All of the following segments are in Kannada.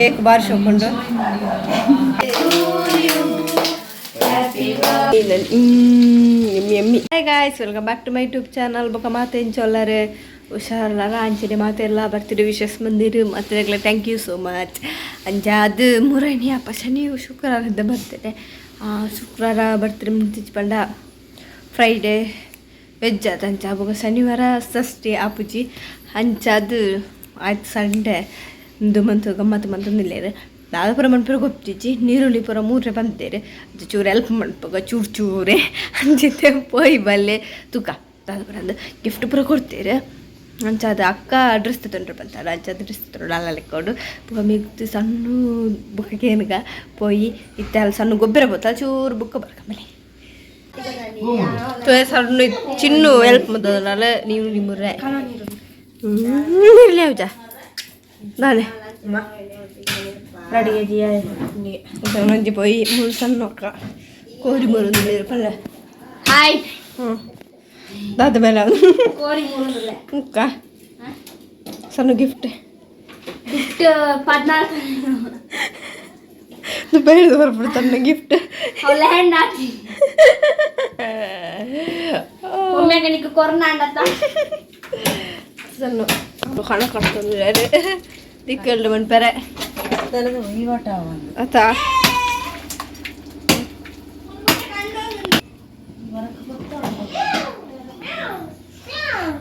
एक बार शोकंड hi guys welcome back to my YouTube channel बका माते चोल्लारे ಹುಷಾರಲ್ಲ ಅಂಚನೆ ಮಾತೆಲ್ಲ ಬರ್ತಿರೋ ವಿಶೇಷ ಮಂದಿರು ಮತ್ತೆ ಥ್ಯಾಂಕ್ ಯು ಸೋ ಮಚ್ ಅಂಚ ಅದು ಮೂರನೇ ಅಪ್ಪ ಶನಿ ಶುಕ್ರವಾರದ ಬರ್ತದೆ ಶುಕ್ರವಾರ ಬರ್ತಾರೆ ಮುಂಚೆ ಪಂಡ ಫ್ರೈಡೇ ವೆಜ್ ಅದು ಅಂಚ ಅವಾಗ ಶನಿವಾರ ಷಷ್ಠಿ ಆಪುಜಿ ಅಂಚ ಅದು ಆಯ್ತು ಸಂಡೇ ಒಂದು ಮಂತು ಗಮ್ಮತ್ತು ಮಂತಂದಿಲ್ಲೇರು ದಾದ ಪುರ ಮನ್ಪುರ ಗೊತ್ತಿಜ್ಜಿ ನೀರುಳ್ಳಿ ಪುರ ಮೂರೇ ಬಂದೇರು ಅದು ಚೂರು ಹೆಲ್ಪ್ ಮನ್ಪಗ ಚೂರೇ ಅಂಚಿತ್ತೆ ಪೋಯ್ ಬಲ್ಲೆ ತೂಕ ದಾದ ಪುರ ಅಂದು ಗಿಫ್ಟ್ ಪುರ ಕೊಡ್ತೀರಿ ಅಂಚ ಅದು ಅಕ್ಕ ಡ್ರೆಸ್ ತಗೊಂಡ್ರೆ ಬಂತಾರ ಅಂಚ ಅದು ಡ್ರೆಸ್ ತಗೊಂಡು ಅಲ್ಲ ಲೆಕ್ಕೊಂಡು ಬುಕ್ಕ ಮಿಗ್ದು ಸಣ್ಣ ಬುಕ್ಕಗೆ ಏನಗ ಪೋಯಿ ಇತ್ತೆಲ್ಲ ಸಣ್ಣ ಗೊಬ್ಬರ ಬೋತ ಚೂರು ಬುಕ್ಕ ಬರ್ಕಂಬಲಿ ಸಣ್ಣ ಚಿನ್ನು ಹೆಲ್ಪ್ ಮಾಡೋದಲ್ಲ ನೀವು ನಿಮ್ಮೂರೇ ಇರಲಿ ಅವಜ ನಾನೇ ರೆಡಿ ನಂಜಿ ಪೋಯಿ ಮೂರು ಸಣ್ಣ ಅಕ್ಕ ಕೋರಿ ಮೂರು ಪಲ್ಲ ಹಾಯ್ दादा बेला का सन्नु गिफ्ट गिफ्ट 14 नु बेड बरपडतन्न गिफ्ट ಅವಳ ಹ್ಯಾಂಡ್ ಆತಿ ಒಮ್ಮೆಗೆ ನಿಕ ಕೊರೋನಾ ಅಂಡತ ಸನ್ನು ಖಾನ ಕಟ್ತಂದ್ರೆ ದಿಕ್ಕಲ್ಲು ಮನ್ ಪೆರೆ ನನಗೆ ವಹಿವಾಟ ಆವಲ್ಲ ಅತಾ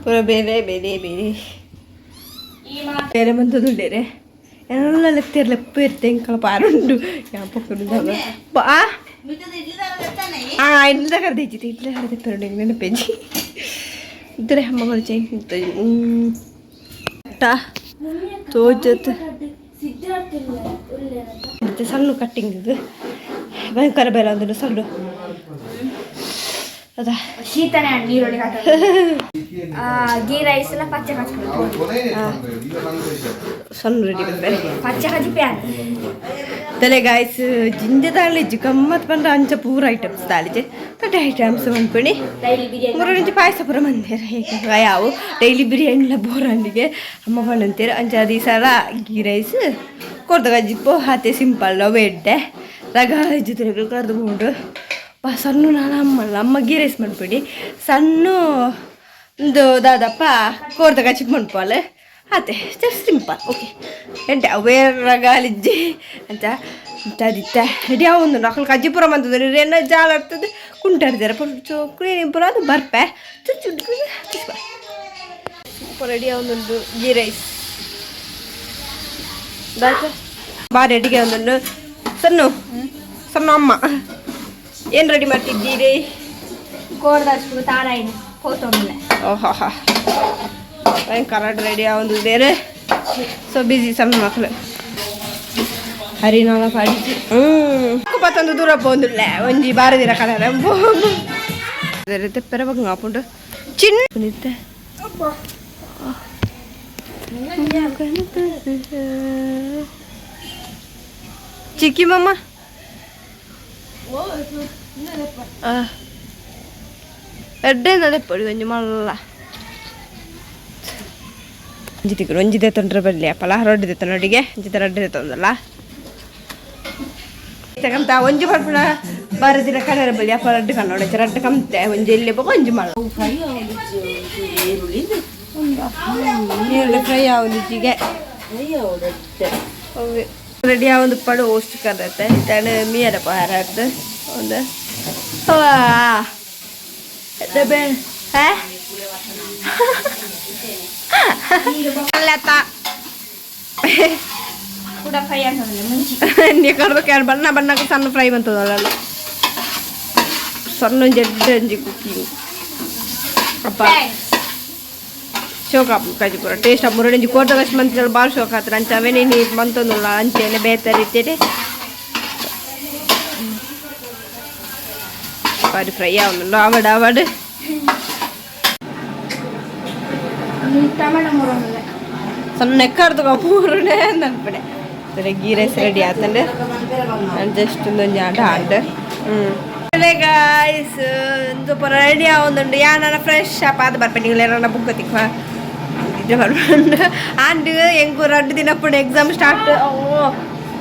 ಪೂರ ಬೇರೆ ಬೇರೆ ಬೇರೆ ಬೇರೆ ಮಂತದುಂಡೇರೆ ಎಲ್ಲ ಲೆಪ್ಪ ಇರ್ತೆ ಇಂಕಲ ಪಾರುಂಡು ಯಾ ಪಕ್ಕಡುದಾಗ ಬಾ ಇಡ್ಲ ಕರೆದಿಜ್ಜಿತ್ತು ಇಡ್ಲ ಕರೆದ ಪೆರಡು ನೆನಪೆಜ್ಜಿ ಇದ್ರೆ ಅಮ್ಮಗಳು ಚೇಂಜ್ ಟಾ ತೋಜತ್ ಮತ್ತೆ ಸಣ್ಣ ಕಟ್ಟಿಂಗ್ ಇದು ಭಯಂಕರ ಬೇರೆ ಅಂದ್ರೆ ಸಣ್ಣ ಅದ ಶೀತನೇ ನೀರೊಳಗೆ ಗೀ ರೈಸ್ ಎಲ್ಲ ಪಚ್ಚೆ ಸಣ್ಣ ರೆಡಿ ಬಂದೆ ಪಚ್ಚೆ ಕಜಿ ಪ್ಯಾನ್ ತಲೆ ಗಾಯ್ಸ್ ಜಿಂಜೆ ತಾಳಿಜ್ಜು ಗಮ್ಮತ್ ಬಂದ ಅಂಚ ಪೂರ ಐಟಮ್ಸ್ ತಾಳಿಜೆ ಕಟ್ಟ ಐಟಮ್ಸ್ ಬಂದ್ಪಣಿ ಮೂರೊಂಚು ಪಾಯಸ ಪೂರ ಮಂದಿರ ಹೇಗೆ ಯಾವು ಡೈಲಿ ಬಿರಿಯಾನಿಲ್ಲ ಬೋರಂಡಿಗೆ ಅಮ್ಮ ಬಂದಂತೀರ ಅಂಚ ಅದು ಈ ಸಲ ಗೀ ರೈಸ್ ಕೊರ್ದ ಗಜ್ಜಿಪ್ಪು ಹಾತೆ ಸಿಂಪಲ್ ವೆಡ್ಡೆ ರಗ ಇಜ್ಜಿದ್ರು ಕರೆದು ಮೂಡು ಸಣ್ಣ ನಾನು ಅಮ್ಮ ಗೀ ರೈಸ್ ಮಾಡ್ಬಿಡಿ ಸಣ್ಣ ಒಂದು ದಾದಪ್ಪ ಕೋರ್ದಾಗ ಚಿಕ್ಕ ಮಣ್ಪಾಲೆ ಅದೇ ಜಸ್ಟ್ ಸಿಂಪಲ್ ಓಕೆ ಎಂಟೆ ಅವೇರಾಗಲಿಜ್ಜಿ ಅಂತ ಅದಿತ್ತ ರೆಡಿ ಒಂದು ನಕಲು ಕಜ್ಜಿ ಪುರ ಬಂತದ್ರಿ ರೇನ ಜಾಲ ಆಗ್ತದೆ ಕುಂಟಾಡ್ತಾರೆ ಚೋಕ್ರಿ ಪುರ ಅದು ಬರ್ಪೆ ರೆಡಿ ಒಂದೊಂದು ಗೀ ರೈಸ್ ಬಾ ರೆಡಿಗೆ ಒಂದೊಂದು ಸಣ್ಣ ಸಣ್ಣ ಅಮ್ಮ ಏನು ರೆಡಿ ಮಾಡ್ತಿದ್ದೀರಿ ಕೋರ್ದಷ್ಟು ತಾರಾಯಿನ ಕೋತೊಂಬಲೆ ಓಹೋ ಭಯಂಕರ ರೆಡಿ ಒಂದು ಬೇರೆ ಸೊ ಬಿಸಿ ಸಣ್ಣ ಮಕ್ಕಳು ಹರಿನಾಳ ಪಾಡಿಸಿ ಪತ್ತೊಂದು ದೂರ ಬಂದಿಲ್ಲ ಒಂಜಿ ಬಾರದಿರ ಕಲರ ತೆಪ್ಪರ ಬಗ್ಗೆ ಹಾಕೊಂಡು ಚಿನ್ನ ನಿತ್ತೆ ಚಿಕ್ಕಿ ಮಮ್ಮ ಎಡ್ಡೆಂದ ಪಡಿ ಒಂಜಿ ಮಲ್ಲ ಒಂಜಿ ತಿಕ್ಕರು ಒಂಜಿದೆ ತೊಂದ್ರೆ ಬರಲಿ ಅಪ್ಪಲ್ಲ ರೊಡ್ಡಿದೆ ನಡಿಗೆ ಒಂಜಿತ ರಡ್ಡಿದೆ ತೊಂದಲ್ಲ ತಗಂತ ಒಂಜಿ ಬರ್ಪುಣ ಬರದಿರ ಕಲರ ಬಲ್ಲಿ ಅಪ್ಪ ರಡ್ಡು ಕಣ್ಣೋಡ ರಡ್ಡು ಕಮ್ತೆ ಒಂಜಿ ಎಲ್ಲಿ ಬೇಕು ಒಂಜಿ ಮಳ ಈರುಳ್ಳಿ ಫ್ರೈ ಆವೊಂದಿಜ್ಜಿಗೆ ರೆಡಿ ಆವೊಂದು ಪಡು ಓಸ್ಟ್ ಕರ್ದತ್ತೆ ಇತ್ತಾಡು ಮೀಯರ ಪಹಾರ ಆಗ್ತದೆ ಒಂದು ಬೇ ಕೂಡ ಫ್ರೈ ಆಗ್ತದೆ ನೀ ಕರ್ದು ಕ್ಯಾರ ಬಣ್ಣ ಬಣ್ಣಕ್ಕೆ ಸಣ್ಣ ಫ್ರೈ ಬಂತದಲ್ಲ ಸಣ್ಣ ಜಡ್ಡಿ ಕುಕ್ಕಿಂಗ್ ಅಪ್ಪ ಶೋಕ ಕಾಜಿ ಪೂರ ಟೇಸ್ಟ್ ಮುರಡಿ ಕೋಟಗಷ್ಟು ಮಂತ್ರಿ ಭಾಳ ಶೋಕ ಆತ್ರ ಅಂಚ ಅವೇನೇ ನೀರು ಮಂತಂದಿಲ್ಲ ಅಂಚೆನೆ ಬೇತರಿತ್ತೇನೆ ಬಾರಿ ಫ್ರೈ ಆವಲ್ಲ ಅವಡ್ ಸಣ್ಣ ಕರ್ದು ಮೂರನೇ ನೆನಪಡೆ ಸರಿ ಗೀ ರೈಸ್ ರೆಡಿ ಆತಂಡೆ ಜಸ್ಟ್ ಒಂದೊಂದು ಆಟ ಆಂಡ್ ಗಾಯ್ಸ್ ಪೂರ ರೆಡಿ ಆವೊಂದುಂಡು ಯಾನ ಫ್ರೆಶ್ ಆಪ್ ಆದ ಬರ್ಪೆಂಡಿಲ್ಲ ಏನಾರ ಬುಕ್ ತಿಕ್ಕ ಆಂಡ್ ಹೆಂಗೂ 2 ದಿನ ಪುಡ ಎಕ್ಸಾಮ್ ಸ್ಟಾರ್ಟ್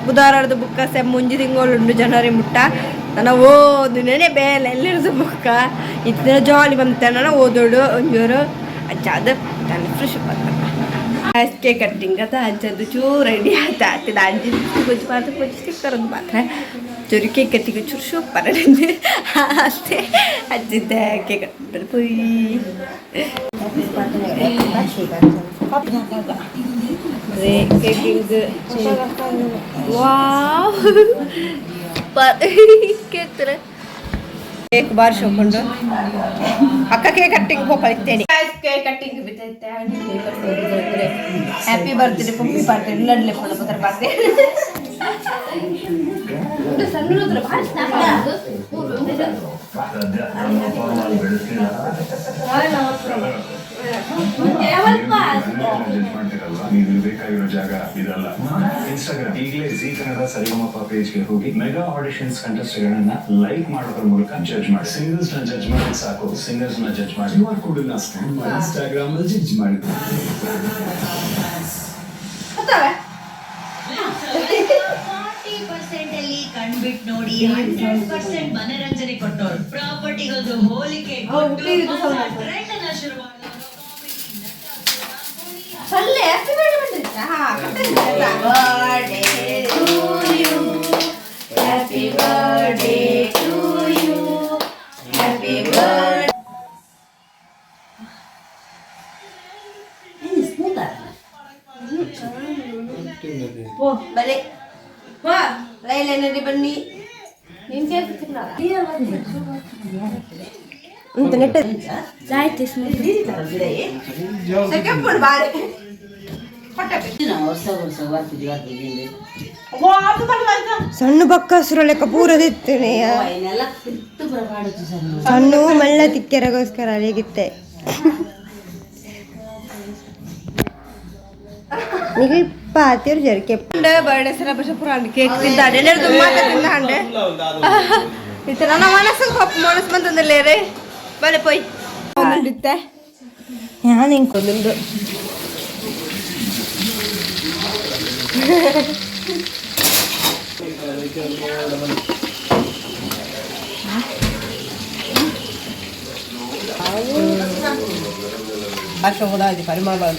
ಬುಧವಾರದ ಬುಕ್ಕ ಸೆಮ್ ಮುಂಜಿ ತಿಂಗಳು ಜನವರಿ ಮುಟ್ಟ ನಾನು ಓದುನೇ ಬೇಲೆ ಎಲ್ಲಿರೋದು ಬುಕ್ಕ ಇತ್ತಿನ ಜಾಲಿ ಬಂತ ನಾನು ಓದೋಡು ಒಂಜೂರು ಅಜ್ಜಾದ ನಾನು ಫ್ರೆಶ್ ಕೇಕ್ ಕಟ್ಟಿಂಗ್ ಅದ ಅಂಚದ್ದು ಚೂರು ರೆಡಿ ಆಯ್ತು ಆಗ್ತಿಲ್ಲ ಅಂಜಿ ಕೊಂಚ ಮಾತ್ರ ಕೊಂಚ ಸಿಕ್ಕರದು ಮಾತ್ರ ಚೂರು ಕೇಕ್ ಕಟ್ಟಿಗೆ ಚೂರು ಸೂಪರ್ ಅಷ್ಟೇ ಅಜ್ಜಿದ್ದೆ ಕೇಕ್ ಕಟ್ಟಿದ್ರೆ ಪುಯ್ ಕೇಕಿಂಗ್ ವಾವ್ ಕೇಕ್ ಕೇಕ್ ಬಾರ್ ಶೋಕೊಂಡು ಅಕ್ಕ ಕೇಕ್ ಕಟ್ಟಿಂಗ್ ಹೋಗ್ತೇನೆ ಕೇಕ್ ಕಟ್ಟಿಂಗ್ ಬಿತ್ತೈತೆ ಹ್ಯಾಪಿ ಬರ್ತ್ಡೇ ಪುಪ್ಪಿ ಪಾರ್ಟಿ ಲಡ್ಲೆ ಫೋನ್ ಪತ್ರ ಪಾರ್ಟಿ ಸಣ್ಣ ಭಾಳ ನೀವು ಬೇಕಾಗಿರೋ ಜಾಗ ಇದಲ್ಲ. ಇನ್ಸ್ಟಾಗ್ರಾಮ್ ಈಗಲೇ ಜಿ ಕನ್ನಡ ಸರಿಗಮಪ ಪೇಜ್ಗೆ ಹೋಗಿ ಮೆಗಾ ಆಡಿಷನ್ಸ್ ಕಂಟೆಸ್ಟ್ಗಳನ್ನ ಲೈಕ್ ಮಾಡೋದ್ರ ಮೂಲಕ ಜಡ್ಜ್ ಮಾಡಿ. ಸಿಂಗರ್ಸ್ ನ ಜಡ್ಜ್ ಮಾಡಿ ಸಾಕು, ಸಿಂಗರ್ಸ್ ನ ಜಡ್ಜ್ ಮಾಡಿ ಕೋಡ್ ನ ಸ್ಕ್ಯಾನ್ ಮಾಡಿ ಇನ್ಸ್ಟಾಗ್ರಾಮ್ ಅಲ್ಲಿ ಜಡ್ಜ್ ಮಾಡಿ. ಕಣ್ಬಿಟ್ ನೋಡಿ 100% ಮನರಂಜನೆ ಕೊಟ್ಟವ್ರು ಪ್ರಾಪರ್ಟಿಗಳದ್ದು ಹೋಲಿಕೆ ಲೈಲೈನಲ್ಲಿ ಬನ್ನಿ ಸಣ್ಣ ಬಕ್ಕಸುರ ಲೆಕ್ಕ ಪೂರದಿತ್ತೇನೆ ಸಣ್ಣ ಮಳ್ಳ ತಿಕ್ಕೆರಗೋಸ್ಕರ ಹೇಗಿತ್ತೆ ಪಾತಿರು ಜರ್ಕೆ ಬರ್ಡೇ ಸೆಲೆಬ್ರೇಷನ್ ಪೂರ ಕೇಕ್ ತಿಂದಾಡೆ ಮಾತ್ರ ತಿಂದಾಂಡೆ ಇತ್ತು ನನ್ನ ಮನಸ್ಸಿಗೆ ಪಪ್ಪ ಮನಸ್ಸು ಬಂತಂದಲ್ಲೇ ರೇ ಬಲೆ ಪೊಯ್ ಒಂದಿತ್ತೆ ನಾನು ಹಿಂಗೊಂದು ಭಾಷೆ ಕೂಡ ಅದು ಪರಿಮಳ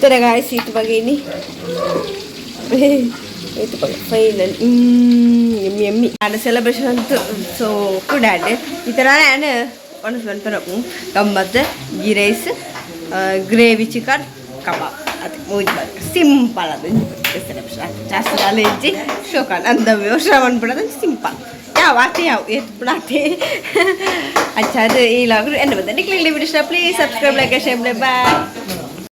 ತರ ಗಾಯಸ್ ಇತ್ತು ಬಗೇನಿ itu final yummy ada celebration itu so good ada itarana ana once bantar aku gambat ghee rice gravy chicken kebab adu mujba simple adu celebration just allergy shokan anda vyoshavan padadan simple ya wate ya itu pulate acha adu ee log end badani click video please subscribe like share bye